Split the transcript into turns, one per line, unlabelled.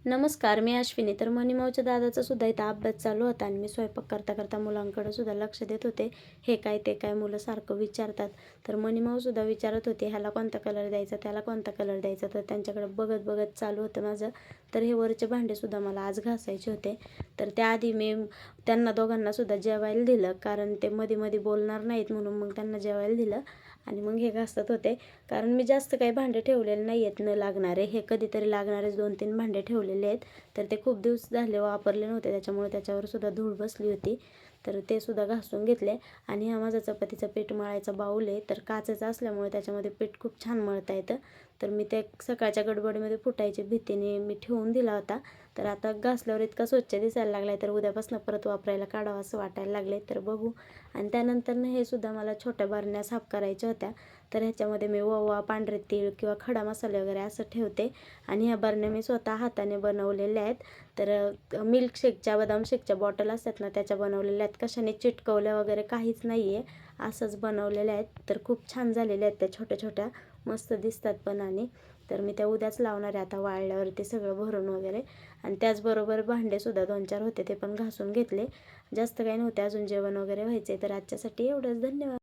नमस्कार, मी अश्विनी. तर मनीमाऊच्या दादाचा सुद्धा इथं अभ्यास चालू होता आणि मी स्वयंपाक करता करता मुलांकडे सुद्धा लक्ष देत होते. हे काय ते काय मुलं सारखं विचारतात. तर मनीमाऊ सुद्धा विचारत होते, ह्याला कोणता कलर द्यायचा, त्याला कोणता कलर द्यायचा. तर त्यांच्याकडे बघत बघत चालू होतं माझं. तर हे वरचे भांडेसुद्धा मला आज घासायचे होते. तर त्याआधी मी त्यांना दोघांना सुद्धा जेवायला दिलं, कारण ते मध्ये मध्ये बोलणार नाहीत म्हणून मग त्यांना जेवायला दिलं आणि मग हे घासत होते. कारण मी जास्त काही भांडे ठेवलेले नाही आहेत न लागणारे. हे कधीतरी लागणारेच 2-3 भांडे ठेवलेले आहेत. तर ते खूप दिवस झाले वापरले नव्हते, त्याच्यामुळे त्याच्यावर सुद्धा धूळ बसली होती. तर ते सुद्धा घासून घेतले. आणि हा माझा चपातीचा पीठ मळायचा बाऊल आहे. तर काचेचा असल्यामुळे त्याच्यामध्ये पीठ खूप छान मळता येतं. तर मी ते सकाळच्या गडबडीमध्ये फुटायच्या भीतीने मी ठेवून दिला होता. तर आता घासल्यावर इतका स्वच्छ दिसायला लागला आहे, तर उद्यापासून परत वापरायला काढावं असं वाटायला लागले. तर बघू. आणि त्यानंतरनं हे सुद्धा मला छोट्या बरण्या साफ करायच्या होत्या. तर ह्याच्यामध्ये मी ओवा, पांढरे तीळ किंवा खडा मसाले वगैरे असं ठेवते. आणि ह्या बरण्या मी स्वतः हाताने बनवलेल्या आहेत. तर मिल्कशेकच्या, बदाम शेकच्या बॉटल असतात ना, त्याच्या बनवलेल्या आहेत. कशाने चिटकवल्या वगैरे काहीच नाही आहे, असंच बनवलेल्या आहेत. तर खूप छान झालेल्या आहेत त्या, छोट्या छोट्या मस्त दिसतात पण. आणि तर मी त्या उद्याच लावणार आहे आता वाळल्यावरती सगळं भरून वगैरे. आणि त्याचबरोबर भांडेसुद्धा 2-4 होते, ते पण घासून घेतले. जास्त काही नव्हते, अजून जेवण वगैरे व्हायचे. तर आजच्यासाठी एवढंच. धन्यवाद.